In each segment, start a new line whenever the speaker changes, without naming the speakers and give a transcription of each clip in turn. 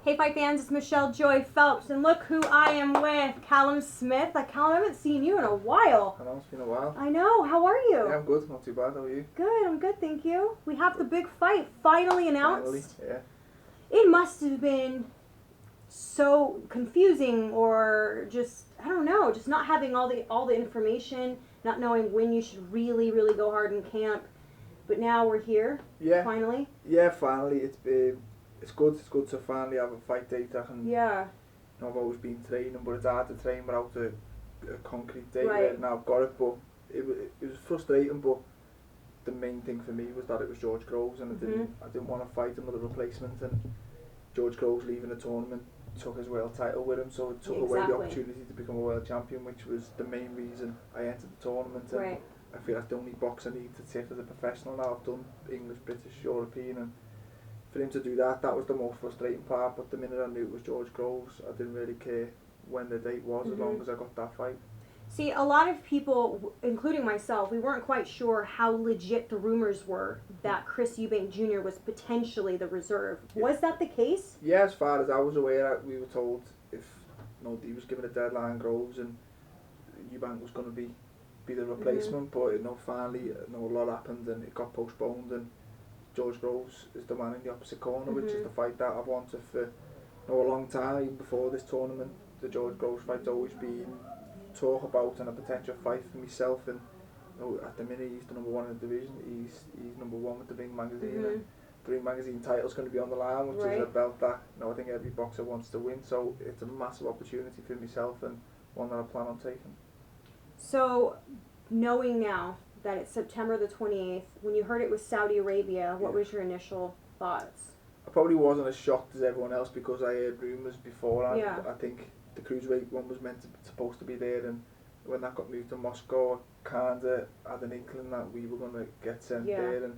Hey Fight fans, it's Michelle Joy Phelps, and look who I am with, Callum Smith. Callum, I haven't seen you in a while.
I know, it's been a while.
I know, how are you?
Yeah, I'm good, not too bad, how are you?
Good, I'm good, thank you. We have the big fight finally announced.
Finally, yeah.
It must have been so confusing, or just, I don't know, just not having all the information, not knowing when you should really go hard in camp. But now we're here, finally.
Yeah, finally, it's good to finally have a fight date.
Yeah.
I've always been training, but it's hard to train without a concrete date.
Right.
Now I've got it, but it was frustrating, but the main thing for me was that it was George Groves, and I didn't want to fight another replacement, and George Groves leaving the tournament took his world title with him, so it took away the opportunity to become a world champion, which was the main reason I entered the tournament. And I feel that's the only box I need to tick as a professional now. I've done English, British, European, and for him to do that was the most frustrating part. But the minute I knew it was George Groves, I didn't really care when the date was, as long as I got that fight.
See, a lot of people, including myself, we weren't quite sure how legit the rumors were that Chris Eubank Jr. was potentially the reserve. Was that the case?
Yeah, as far as I was aware, we were told if he was given a deadline, Groves, and Eubank was going to be the replacement. But finally, a lot happened, and it got postponed, and George Groves is the man in the opposite corner, which is the fight that I've wanted for a long time. Even before this tournament, the George Groves fight's always been talk about and a potential fight for myself. And at the minute, he's the number one in the division. He's number one with the Ring magazine, and the Ring magazine title's going to be on the line, which is a belt that I think every boxer wants to win. So it's a massive opportunity for myself, and one that I plan on taking.
So, knowing now that it's September the 28th, when you heard it was Saudi Arabia, what was your initial thoughts?
I probably wasn't as shocked as everyone else because I heard rumours before. I think the cruiserweight one was supposed to be there, and when that got moved to Moscow, I kind of had an inkling that we were going to get sent there.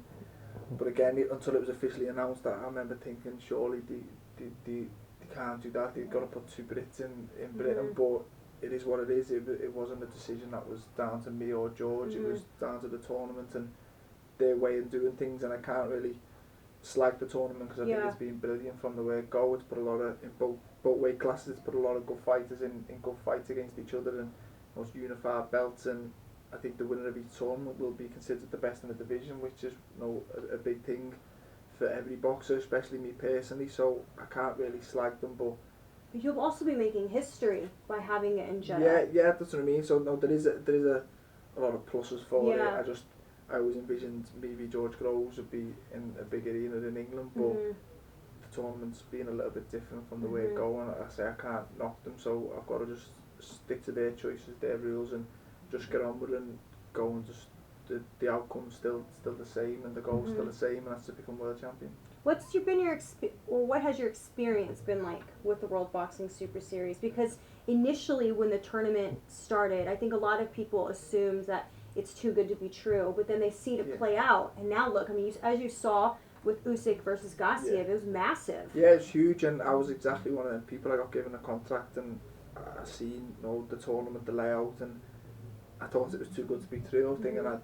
But again, until it was officially announced, that I remember thinking, surely they can't do that. They've got to put two Brits in Britain, but it is what it is. It wasn't a decision that was down to me or George. It was down to the tournament and their way of doing things, and I can't really slag the tournament because I think it's been brilliant from the word go. It's put a lot of, in both weight classes, it's put a lot of good fighters in good fights against each other, and most unified belts, and I think the winner of each tournament will be considered the best in the division, which is a big thing for every boxer, especially me personally. So I can't really slag them, but
you'll also be making history by having it in Jeddah.
Yeah, that's what I mean. So there is a lot of pluses for it. I always envisioned maybe George Groves would be in a big arena in England, but the tournament's been a little bit different from the way it goes, and I say I can't knock them, so I've got to just stick to their choices, their rules, and just get on with it and go, and just the outcome's still the same, and the goal's still the same, and that's to become world champion.
What has your experience been like with the World Boxing Super Series? Because initially when the tournament started, I think a lot of people assumed that it's too good to be true, but then they see it play out, and now look, I mean, as you saw with Usyk versus Gassiev, it was massive.
Yeah, it's huge, and I was exactly one of the people. I got given a contract, and I seen the tournament, the layout, and I thought it was too good to be true. I was thinking that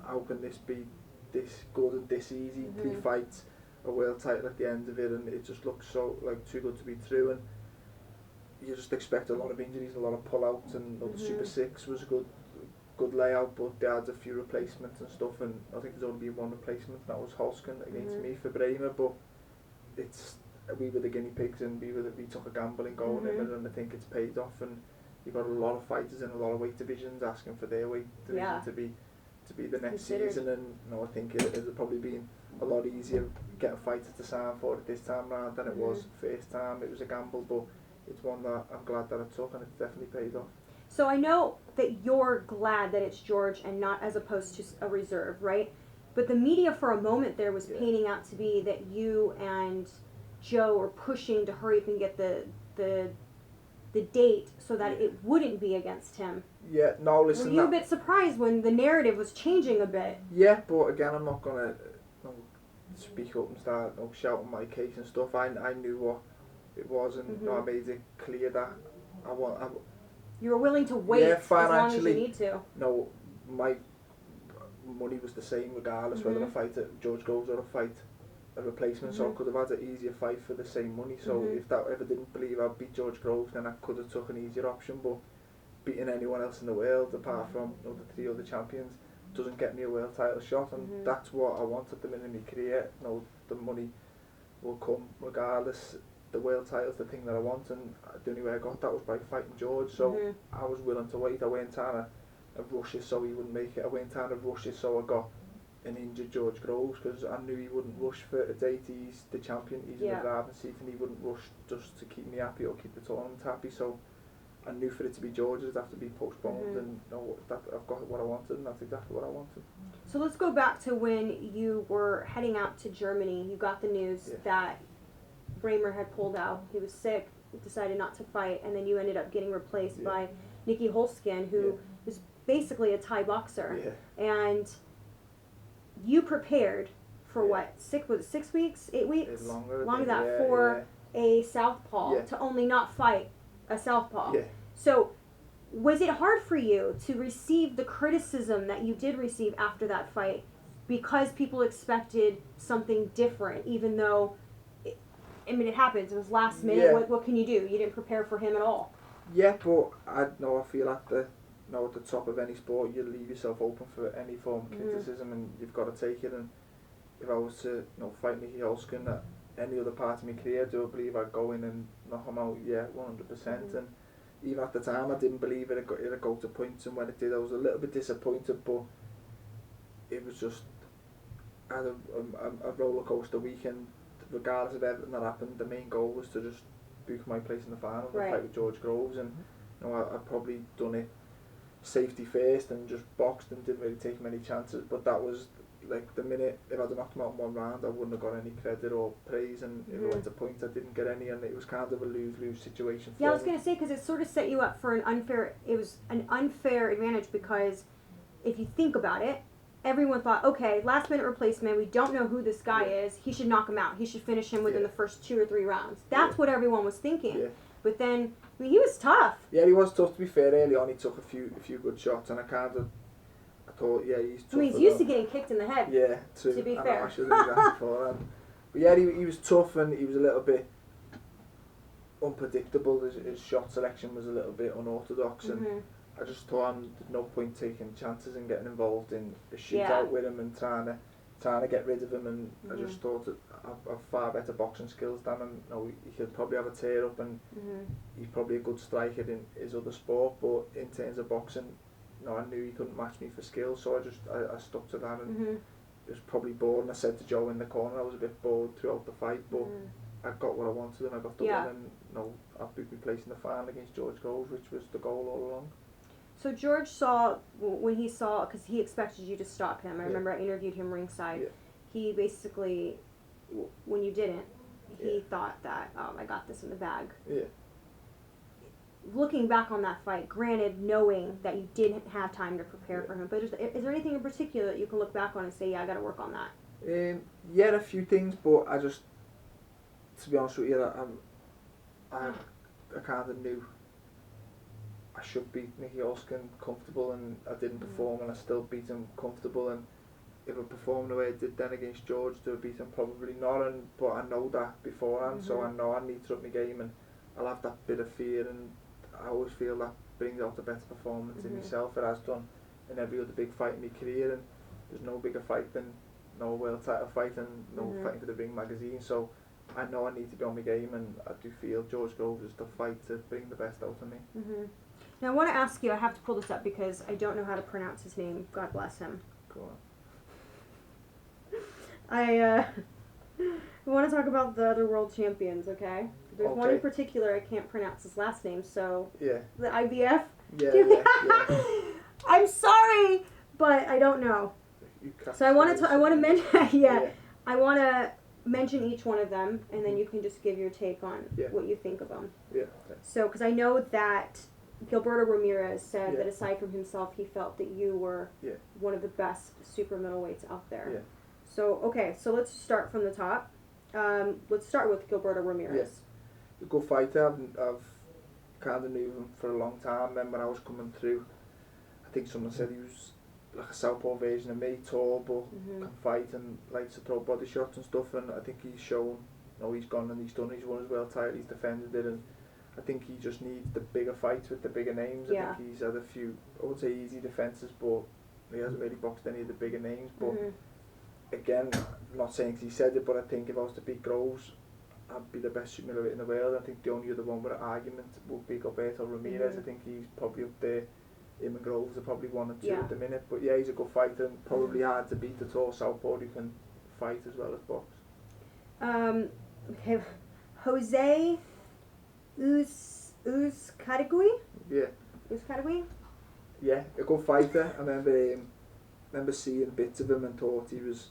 how can this be this good and this easy? 3 fights, a world title at the end of it, and it just looks so like too good to be true. And you just expect a lot of injuries, a lot of pull-outs, and the Super 6 was a good layout, but they had a few replacements and stuff, and I think there's only been one replacement, that was Holskin against me for Bramer. But we were the guinea pigs, and we took a gamble in going in, and I think it's paid off. And you've got a lot of fighters in a lot of weight divisions asking for their weight division to be the next season, and I think it has probably been a lot easier getting fighters to sign for it this time round than it was first time. It was a gamble, but it's one that I'm glad that I took, and it's definitely paid off.
So I know that you're glad that it's George and not as opposed to a reserve, right? But the media for a moment there was painting out to be that you and Joe were pushing to hurry up and get the date so that it wouldn't be against him.
Yeah, no, listen.
Were you a bit surprised when the narrative was changing a bit?
Yeah, but again, I'm not gonna speak up and start shouting my case and stuff. I knew what it was, and I made it clear that
you were willing to wait as long as you need to.
No, my money was the same regardless whether I fight at George Groves or I fight a replacement, so I could have had an easier fight for the same money. So if that ever didn't believe I'd beat George Groves, then I could have took an easier option. But beating anyone else in the world, apart from the 3 other champions, doesn't get me a world title shot, and that's what I want at the minute in my career. The money will come regardless. The world title's the thing that I want, and the only way I got that was by fighting George. So I was willing to wait. I weren't trying to rush it so he wouldn't make it. I weren't trying to rush it so I got an injured George Groves, because I knew he wouldn't rush for a date. He's the champion, he's in the driving seat, and he wouldn't rush just to keep me happy or keep the tournament happy. So I knew for it to be George, it'd have to be postponed, and that I've got what I wanted, and that's exactly what I wanted.
So let's go back to when you were heading out to Germany. You got the news that Raymer had pulled out. He was sick, decided not to fight, and then you ended up getting replaced by Nicky Holzken, who was basically a Thai boxer. And you prepared for what, 6 weeks, 8 weeks?
It's longer
than that, for a southpaw to only not fight a southpaw. So was it hard for you to receive the criticism that you did receive after that fight, because people expected something different, even though it happens, it was last minute? What can you do? You didn't prepare for him at all.
But I feel at the top of any sport, you leave yourself open for any form of criticism, and you've got to take it. And if I was to fight Nicky Holzken at any other part of my career, do I believe I'd go in and knock him out? 100%. And even at the time, I didn't believe it'd go to points, and when it did, I was a little bit disappointed, but it was just, I had a roller coaster weekend. Regardless of everything that happened, the main goal was to just book my place in the final and fight with George Groves. And I'd probably done it safety first and just boxed and didn't really take many chances, but that was like the minute, if I'd knocked him out in 1 round, I wouldn't have got any credit or praise, and if it went to points, I didn't get any, and it was kind of a lose-lose situation for me.
I was going to say, because it sort of set you up for an unfair advantage, because if you think about it, everyone thought, okay, last minute replacement, we don't know who this guy is, he should knock him out, he should finish him within the first 2 or 3 rounds. That's what everyone was thinking. But then, I mean, he was tough. Yeah,
he was tough. To be fair, early on he took a few good shots, and I thought, he's tough.
I mean, he's used to getting kicked in the head. To be fair.
I should have done that beforehand. But he was tough, and he was a little bit unpredictable. His shot selection was a little bit unorthodox, and I just thought there's no point taking chances and getting involved in a shootout with him and trying to get rid of him. And I just thought that I've far better boxing skills than him. He could probably have a tear up, and he's probably a good striker in his other sport, but in terms of boxing, I knew he couldn't match me for skill, so I stuck to that, and it was probably bored. And I said to Joe in the corner, I was a bit bored throughout the fight, but I got what I wanted, and I got the win, and I booked my place in the final against George Groves, which was the goal all along.
So George when he saw, because he expected you to stop him. I remember I interviewed him ringside. He basically, when you didn't, he thought that, I got this in the bag. Looking back on that fight, granted, knowing that you didn't have time to prepare for him, but is there anything in particular that you can look back on and say, I got to work on that?
A few things, but I just, to be honest with you, I kind of knew I should beat Nicky Holzken comfortable, and I didn't perform, and I still beat him comfortable. And if I performed the way I did then against George, do I beat him? Probably not, but I know that beforehand, so I know I need to up my game, and I'll have that bit of fear, and I always feel that brings out the better performance in myself. It has done in every other big fight in my career, and there's no bigger fight than no world title fight and no fighting for the Ring magazine, so I know I need to be on my game, and I do feel George Groves is the fight to bring the best out of me.
Now I want to ask you, I have to pull this up because I don't know how to pronounce his name, God bless him.
Go on.
I want to talk about the other world champions, okay? There's one in particular I can't pronounce his last name, so the IBF. I'm sorry, but I don't know. So I want to mention I want to mention each one of them, and then you can just give your take on what you think of them. So, because I know that Gilberto Ramirez said that aside from himself, he felt that you were one of the best super middleweights out there. So, okay, so let's start from the top. Let's start with Gilberto Ramirez.
A good fighter. I've kind of knew him for a long time. Then when I was coming through, I think someone said he was like a southpaw version of me, tall but
Mhm.
can fight and likes to throw body shots and stuff. And I think he's shown, he's gone and he's done. He's won his world title. He's defended it, and I think he just needs the bigger fights with the bigger names. I
Yeah.
think he's had a few, I would say, easy defences, but he hasn't really boxed any of the bigger names. But
Mhm.
again, I'm not saying he said it, but I think if I was to beat Groves, I'd be the best super middleweight in the world. I think the only other one with an argument would be Gilberto Ramirez.
Mhm.
I think he's probably up there. Him and Groves are probably 1 and 2
Yeah.
at the minute. But yeah, he's a good fighter and probably hard to beat at all. Southpaw who can fight as well as box.
Okay. Jose Uzcategui?
Yeah.
Uzcategui?
Yeah, a good fighter. I remember seeing bits of him and thought he was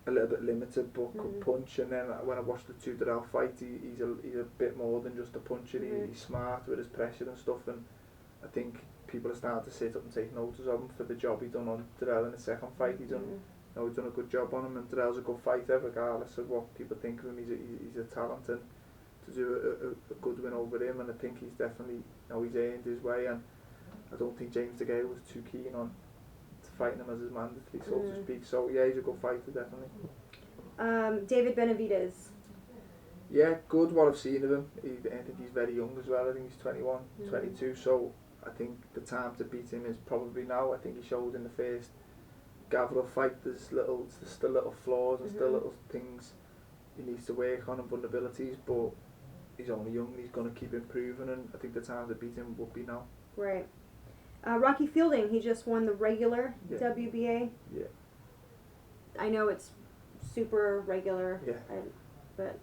a little bit limited but could punch, and then when I watched the two Darrell fight, he's a bit more than just a puncher. He's smart with his pressure and stuff, and I think people are starting to sit up and take notice of him for the job he done on Darrell in the second fight. He's done a good job on him, and Darrell's a good fighter regardless of what people think of him. He's a talent, and to do a good win over him, and I think he's definitely, he's earned his way, and I don't think James DeGale was too keen on fighting him as his mandatory, so to speak. So yeah, he's a good fighter, definitely.
David Benavidez.
Yeah, good what I've seen of him. I think he's very young as well. I think he's 21, 22, so I think the time to beat him is probably now. I think he showed in the first Gavril fight there's still little flaws and still little things he needs to work on and vulnerabilities, but he's only young and he's going to keep improving, and I think the time to beat him would be now.
Right. Rocky Fielding, he just won the regular WBA.
Yeah.
I know it's super regular, but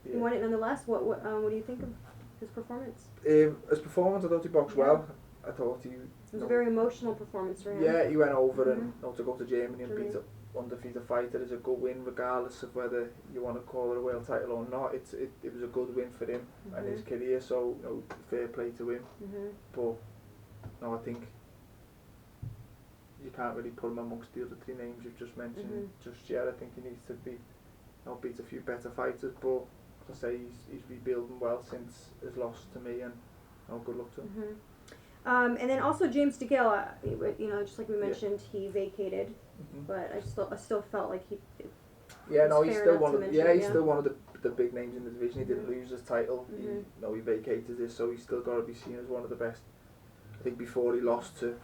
he won it nonetheless. What do you think of his performance?
His performance, I thought he boxed well. I thought he...
It was a very emotional performance for him.
Yeah, he went over and to go to Germany and beat an undefeated fighter is a good win, regardless of whether you want to call it a world title or not. It was a good win for him and his career, so fair play to him. But no, I think you can't really put him amongst the other three names you've just mentioned just yet. I think he needs to beat a few better fighters, but as I say, he's rebuilding well since his loss to me, and good luck to him.
And then also James DeGale, just like we mentioned, he vacated, but I still felt like he's still one of the big names in the division. He didn't lose his title. He vacated this, so he's still got to be seen as one of the best. I think before he lost to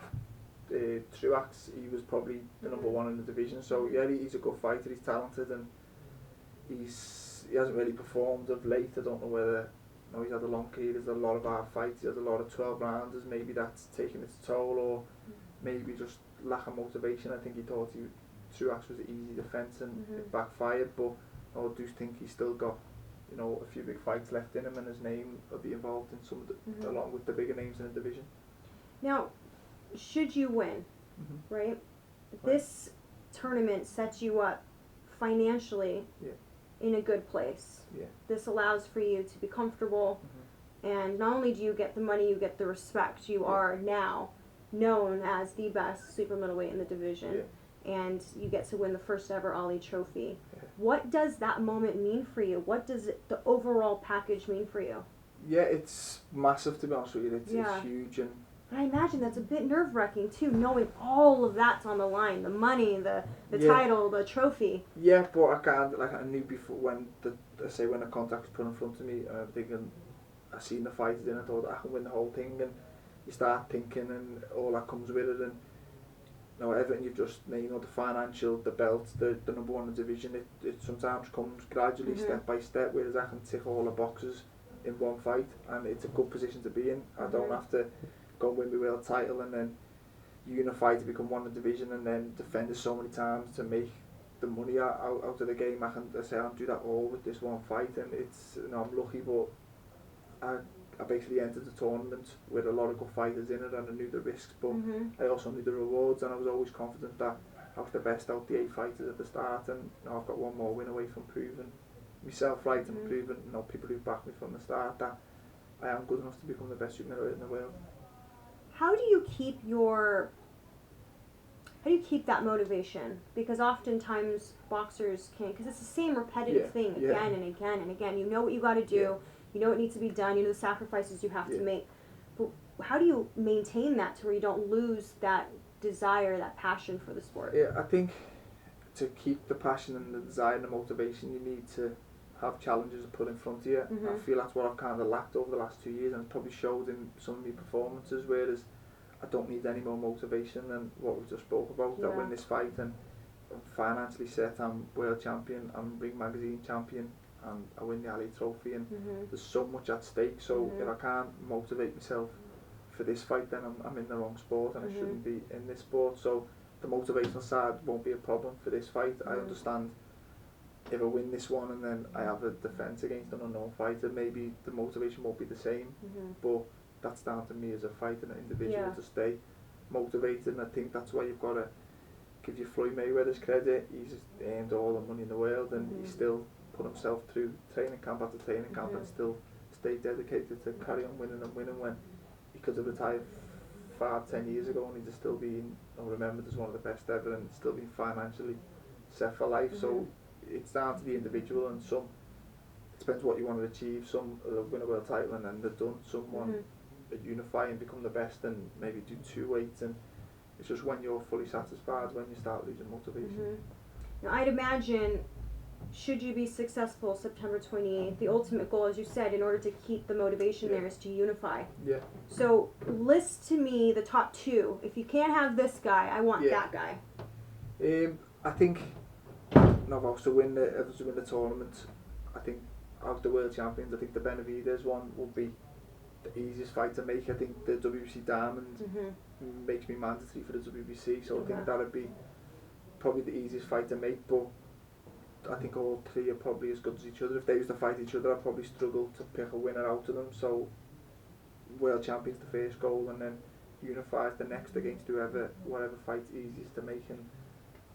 Truax, he was probably the number one in the division. So yeah, he's a good fighter. He's talented, and he hasn't really performed of late. I don't know whether he's had a long career. There's a lot of hard fights. He has a lot of 12 rounders. Maybe that's taking its toll, or maybe just lack of motivation. I think he thought Truax was an easy defence and it backfired. But I do think he's still got a few big fights left in him, and his name will be involved in some of the along with the bigger names in the division. Now, should you win, right? This tournament sets you up financially in a good place.
Yeah.
This allows for you to be comfortable, and not only do you get the money, you get the respect. You are now known as the best super middleweight in the division, and you get to win the first ever Ali Trophy. What does that moment mean for you? What does the overall package mean for you?
Yeah, it's massive, to be honest with you. It's huge, and
I imagine that's a bit nerve-wracking too, knowing all of that's on the line, the money, the title, the trophy.
Yeah, but I knew before when the contract was put in front of me, I'm thinking, I seen the fighters in, I thought I can win the whole thing, and you start thinking and all that comes with it, and everything you've just named, the financial, the belt, the number one in the division, it sometimes comes gradually, step by step, whereas I can tick all the boxes in one fight, and it's a good position to be in. I don't have to go and win my world title and then unify to become one in the division and then defend it so many times to make the money out of the game. I can do that all with this one fight, and it's I'm lucky, but I basically entered the tournament with a lot of good fighters in it, and I knew the risks, but I also knew the rewards, and I was always confident that I was the best out the 8 fighters at the start, and now I've got one more win away from proving myself right and proving people who backed me from the start that I am good enough to become the best super middleweight in the world.
How do you keep that motivation? Because oftentimes boxers can't, because it's the same repetitive thing again and again and again. You know what you got to do, you know what needs to be done, you know the sacrifices you have to make. But how do you maintain that to where you don't lose that desire, that passion for the sport?
Yeah, I think to keep the passion and the desire and the motivation, you need to have challenges put in front of you. I feel that's what I've kind of lacked over the last 2 years, and it probably showed in some of my performances, whereas I don't need any more motivation than what we just spoke about. I win this fight and I'm financially set, I'm world champion, I'm Ring Magazine champion, and I win the Ali Trophy, and there's so much at stake. So if I can't motivate myself for this fight, then I'm in the wrong sport, and I shouldn't be in this sport. So the motivational side won't be a problem for this fight. I understand if I win this one and then I have a defence against an unknown fighter, maybe the motivation won't be the same, but that's down to me as a fighter and an individual to stay motivated. And I think that's why you've got to give you Floyd Mayweather's credit. He's earned all the money in the world, and he still put himself through training camp after training camp and still stayed dedicated to carry on winning and winning, when he could have retired 5-10 years ago and he'd have still been remembered as one of the best ever and still been financially set for life. So it's down to the individual, and some, it depends what you want to achieve. Some win a world title and then they're done. Some want to unify and become the best and maybe do 2 weights, and it's just when you're fully satisfied when you start losing motivation.
Now, I'd imagine, should you be successful September 28th, the ultimate goal, as you said, in order to keep the motivation there, is to unify. Yeah. So list to me the top 2. If you can't have this guy, I want that guy.
I think, if I was to win the tournament, I think out of the world champions, I think the Benavidez one would be the easiest fight to make. I think the WBC Diamond makes me mandatory for the WBC, so I think that would be probably the easiest fight to make. But I think all 3 are probably as good as each other. If they was to fight each other, I'd probably struggle to pick a winner out of them. So world champions the first goal, and then unifies the next against whatever fight's easiest to make. And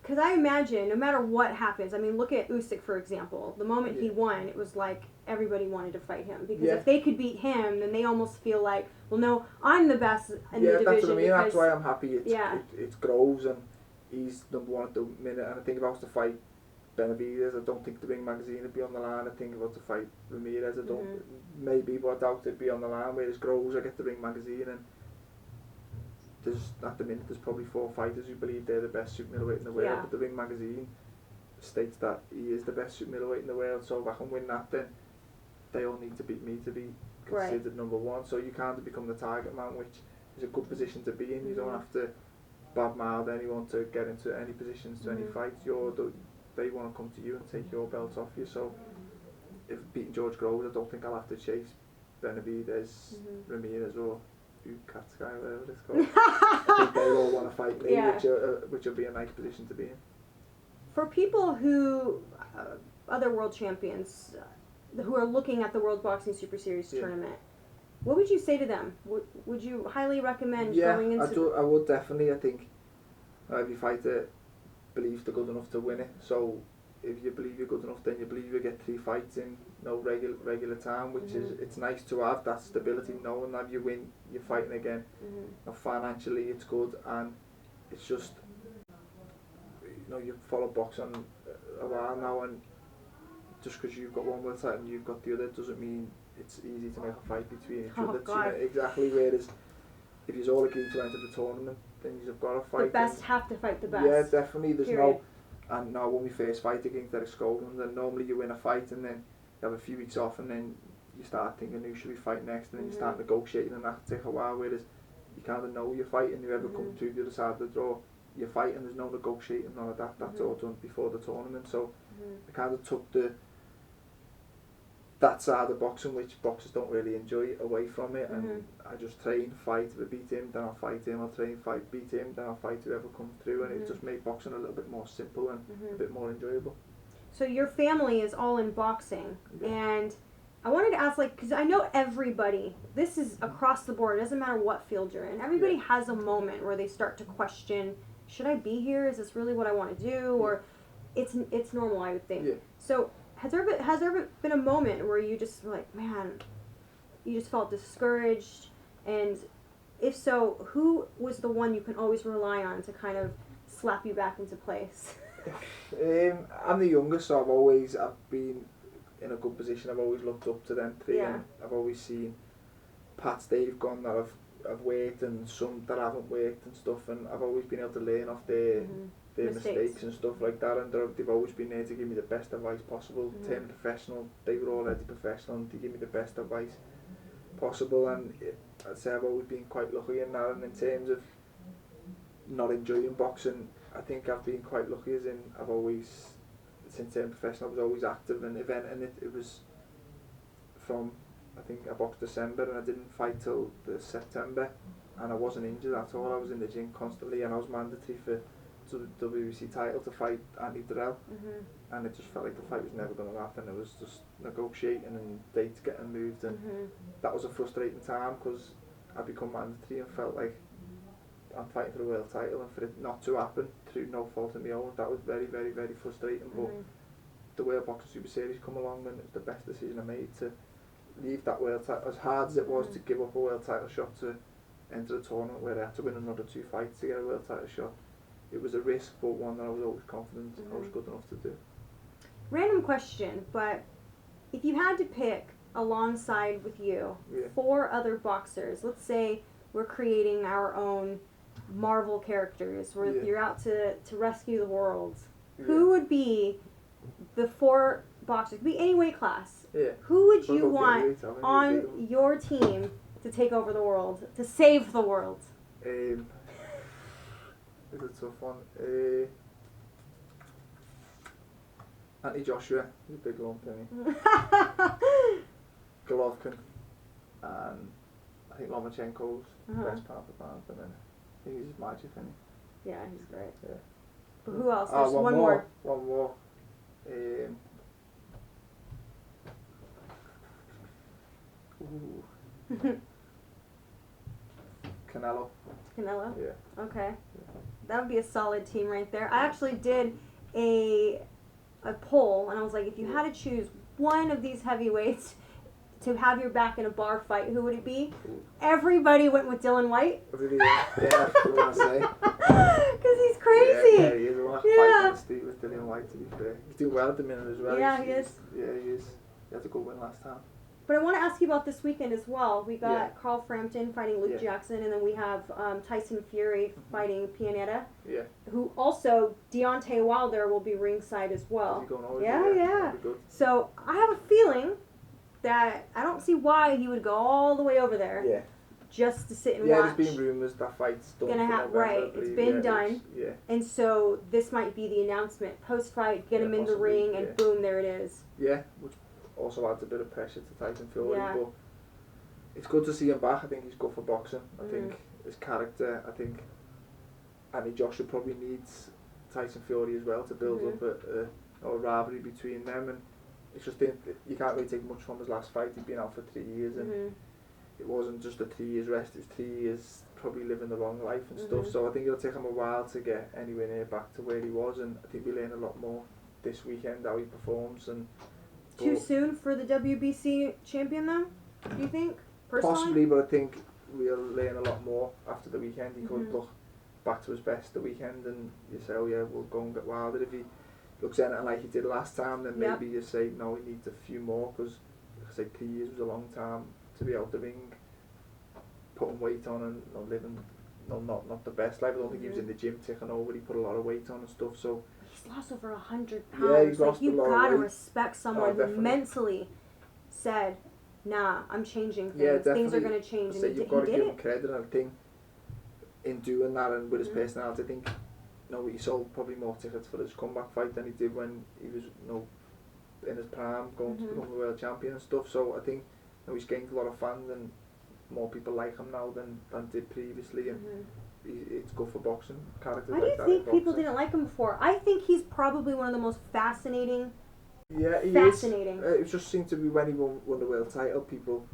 because I imagine, no matter what happens, I mean, look at Usyk, for example. The moment he won, it was like everybody wanted to fight him. Because if they could beat him, then they almost feel like, well, no, I'm the best in the division.
Yeah, that's what I mean. That's why I'm happy it's Groves, and he's number 1 at the minute. And I think if I was to fight Benavidez, I don't think the Ring Magazine would be on the line. I think if I was to fight Ramirez, I don't, maybe, but I doubt it'd be on the line. Whereas Groves, I get the Ring Magazine, and at the minute there's probably 4 fighters who believe they're the best super middleweight in the world, but the Ring Magazine states that he is the best super middleweight in the world. So if I can win that, then they all need to beat me to be considered number 1. So you can't become the target man, which is a good position to be in. You don't have to badmouth anyone to get into any positions to any fights. They want to come to you and take your belt off you. So if beating George Groves, I don't think I'll have to chase Benavidez, Ramirez, or Katsukai, whatever it's called. I think they all want to fight me, which will be a nice position to be in.
For people who, other world champions, who are looking at the World Boxing Super Series tournament, what would you say to them? Would you highly recommend going into?
I would definitely. I think every fighter believes they're good enough to win it. So if you believe you're good enough, then you believe you get 3 fights in regular time, which is, it's nice to have that stability, knowing that you win, you're fighting again. And financially, it's good, and it's just, you've followed boxing a while now, and just because you've got one world title and you've got the other doesn't mean it's easy to make a fight between each other.
God.
Exactly. Whereas if you're all agreed to enter the tournament, then you've got to fight.
The best have to fight the best.
Yeah, definitely. There's no. And now when we first fight against Derek Scogan, then normally you win a fight and then you have a few weeks off, and then you start thinking who should we fight next, and then you start negotiating, and that can take a while. Whereas you kind of know you're fighting, whoever comes through the other side of the draw, you're fighting. There's no negotiating, none of that. That's all done before the tournament. So I kind of took that side of boxing, which boxers don't really enjoy, away from it, and I just train, fight. If I beat him, then I'll fight him. I'll train, fight, beat him, then I'll fight whoever comes through, and it just made boxing a little bit more simple and a bit more enjoyable.
So your family is all in boxing, and I wanted to ask, because I know everybody, this is across the board, it doesn't matter what field you're in, everybody has a moment where they start to question, should I be here? Is this really what I want to do? Or it's normal, I would think. So has there been a moment where you just were like, man, you just felt discouraged? And if so, who was the one you can always rely on to kind of slap you back into place?
I'm the youngest, so I've been in a good position. I've always looked up to them 3, and I've always seen paths they've gone that have have worked and some that haven't worked and stuff, and I've always been able to learn off their mistakes and stuff like that, and they've always been there to give me the best advice possible. Turn professional, they were already professional, and to give me the best advice possible, and I'd say I've always been quite lucky in that. And in terms of not enjoying boxing, I think I've been quite lucky as in I've always, since turning professional, I was always active and eventing it was from, I think I boxed December and I didn't fight till the September, and I wasn't injured at all. I was in the gym constantly, and I was mandatory for the WBC title to fight Andy Durrell, and it just felt like the fight was never going to happen. It was just negotiating and dates getting moved, and that was a frustrating time because I become mandatory and felt like I'm fighting for the world title, and for it not to happen through no fault of my own, that was very, very, very frustrating. But the World Boxing Super Series come along, and it was the best decision I made to leave that world title, as hard as it was to give up a world title shot to enter a tournament where I had to win another 2 fights to get a world title shot. It was a risk, but one that I was always confident I was good enough to do.
Random question, but if you had to pick alongside with you 4 other boxers, let's say we're creating our own Marvel characters, where you're out to rescue the world, who would be the 4 boxers? Could be any weight class. Who would you want on your team to take over the world, to save the world?
It's a tough one. Anthony Joshua, he's a big lump, isn't he? Golovkin, and I think Lomachenko's best pound for pound, and then I think he's magic, isn't he?
Yeah, he's great.
Yeah.
But who else? There's one more.
One more. Canelo.
Canelo?
Yeah.
Okay. That would be a solid team right there. I actually did a poll, and I was like, if you had to choose one of these heavyweights to have your back in a bar fight, who would it be? Everybody went with Dylan White.
Really? Yeah, that's what I want to say.
Because he's crazy.
Yeah, he is. I want to fight on the street with Dylan White, to be fair. He's doing well at the minute as well.
Yeah, he is.
Yeah, he is. He had a good win last time.
But I want to ask you about this weekend as well. We got Carl Frampton fighting Luke Jackson, and then we have Tyson Fury fighting Pianeta.
Yeah.
Who also, Deontay Wilder will be ringside as well.
Is he going over?
Yeah. So I have a feeling that I don't see why he would go all the way over there.
Yeah.
Just to sit and watch.
Yeah, there's been rumours that fight's done.
It's been done.
Yeah.
And so this might be the announcement. Post-fight, get him in the ring, and boom, there it is.
Yeah, which also adds a bit of pressure to Tyson Fury, but it's good to see him back. I think he's good for boxing. I think his character, I think Anthony Joshua probably needs Tyson Fury as well to build up a rivalry between them, and it's just you can't really take much from his last fight. He'd been out for 3 years, and it wasn't just a 3 years rest, it was 3 years probably living the wrong life and stuff, so I think it'll take him a while to get anywhere near back to where he was, and I think we'll learn a lot more this weekend how he performs. And
too soon for the WBC champion though, do you think, personally?
Possibly, but I think we'll learn a lot more after the weekend. He could look back to his best the weekend and you say, oh yeah, we'll go and get Wilder. If he looks anything like he did last time, then maybe you say, no, he needs a few more, because like I say, 3 years was a long time to be out the ring, putting weight on and not living, not the best life. I don't think he was in the gym taking over, he put a lot of weight on and stuff, so
he's lost over 100 pounds.
Yeah, he's lost a lot of weight.
You've got to respect someone who
definitely.
mentally said, nah, I'm changing things.
Yeah, definitely.
Things are going to change.
So you've got to give him credit, and I think in doing that and with his personality, I think he sold probably more tickets for his comeback fight than he did when he was in his prime, going to become a world champion and stuff. So I think he's gained a lot of fans, and more people like him now than did previously, and it's good for boxing. Characters
Why do you think people didn't like him before? I think he's probably one of the most fascinating.
Yeah, he
fascinating.
It just seemed to be when he won the world title, people,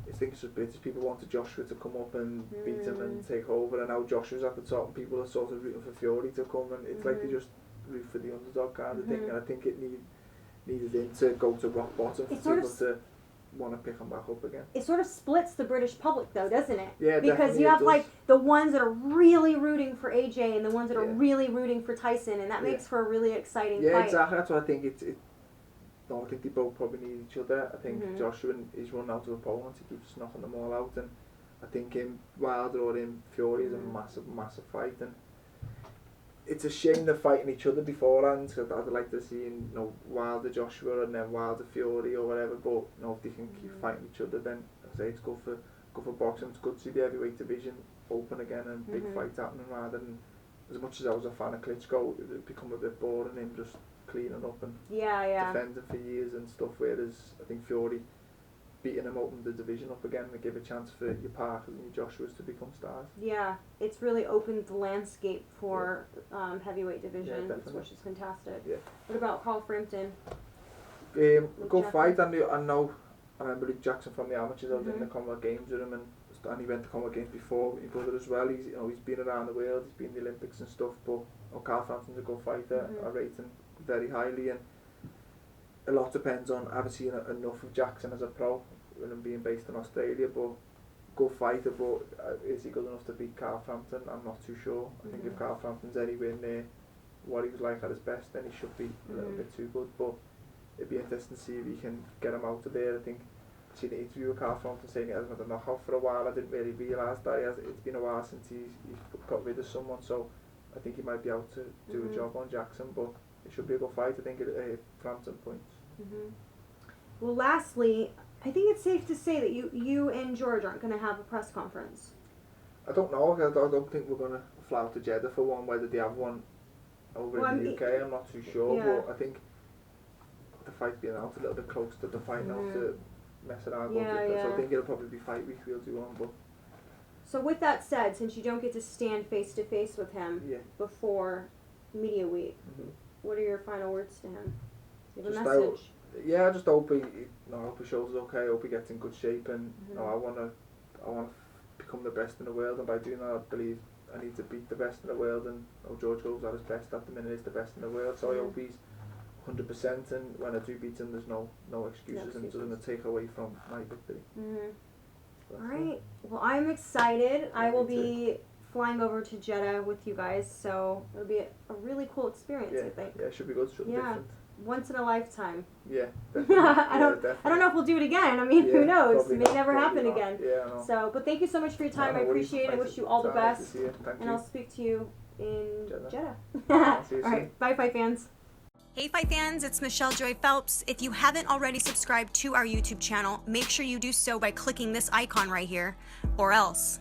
I think it's just British people wanted Joshua to come up and beat him and take over, and now Joshua's at the top and people are sort of rooting for Fury to come, and it's like they just root for the underdog kind of thing, and I think it needed him to go to rock bottom for people to want to pick him back up again. It
sort of splits the British public though, doesn't it?
Yeah,
because you have like the ones that are really rooting for AJ and the ones that are really rooting for Tyson, and that makes for a really exciting fight.
Yeah, exactly. That's what I think. I think they both probably need each other. I think Joshua, he's run out of opponents. He keeps knocking them all out, and I think him Wilder or him Fury is a massive fight, and it's a shame they're fighting each other beforehand. Cause I'd like to see, you know, Wilder Joshua and then Wilder Fury or whatever. But you know, if they can keep fighting each other, then I say it's good for boxing. It's good to see the heavyweight division open again and big fights happening, rather than, as much as I was a fan of Klitschko, it become a bit boring him just cleaning up and defending for years and stuff. Whereas I think Fury beating him opened the division up again to give a chance for your Parkers and your Joshuas to become stars.
Yeah, it's really opened the landscape for heavyweight division, which is fantastic.
Yeah.
What about Carl Frampton?
Good fight. I remember Luke Jackson from the amateurs. I was in the Commonwealth Games with him, and he went to Commonwealth Games before with my brother as well. He's been around the world. He's been in the Olympics and stuff. But Carl Frampton's a good fighter. I rate him very highly, and a lot depends on, I haven't seen enough of Jackson as a pro with him being based in Australia, but good fighter. But is he good enough to beat Carl Frampton? I'm not too sure. I think if Carl Frampton's anywhere near what he was like at his best, then he should be a little bit too good. But it'd be interesting to see if he can get him out of there. I think I've seen an interview with Carl Frampton saying he hasn't had a knockout for a while. I didn't really realise that. It's been a while since he's got rid of someone, so I think he might be able to do a job on Jackson, but it should be a good fight. I think Frampton points.
Well, lastly, I think it's safe to say that you and George aren't going to have a press conference.
I don't know. I don't think we're going to fly out to Jeddah for one. Whether they have one over in the UK, I'm not too sure. But I think the fight's being out a little bit close to the fight now to mess around. So I think it'll probably be fight week. We'll do one. But
so with that said, since you don't get to stand face to face with him before media week, what are your final words to him? Give a message.
I just hope he shows okay. I hope he gets in good shape, and I want to become the best in the world, and by doing that, I believe I need to beat the best in the world. And George goes at his best at the minute, is the best in the world. So I hope he's 100%, and when I do beat him, there's no excuses, and it doesn't take away from my victory.
All right. Well, I'm excited. I will be flying over to Jeddah with you guys, so it'll be a really cool experience. I think.
Yeah, it should be good. Should be different.
Once in a lifetime.
Yeah, definitely.
I don't know if we'll do it again. I mean, who knows? It may never happen
not.
again.
Yeah, I know.
So, but thank you so much for your time. I appreciate it. I wish you all the best. And I'll speak to you in Jeddah.
I'll see you
all right. Bye, Fight fans.
Hey Fight fans, it's Michelle Joy Phelps. If you haven't already subscribed to our YouTube channel, make sure you do so by clicking this icon right here, or else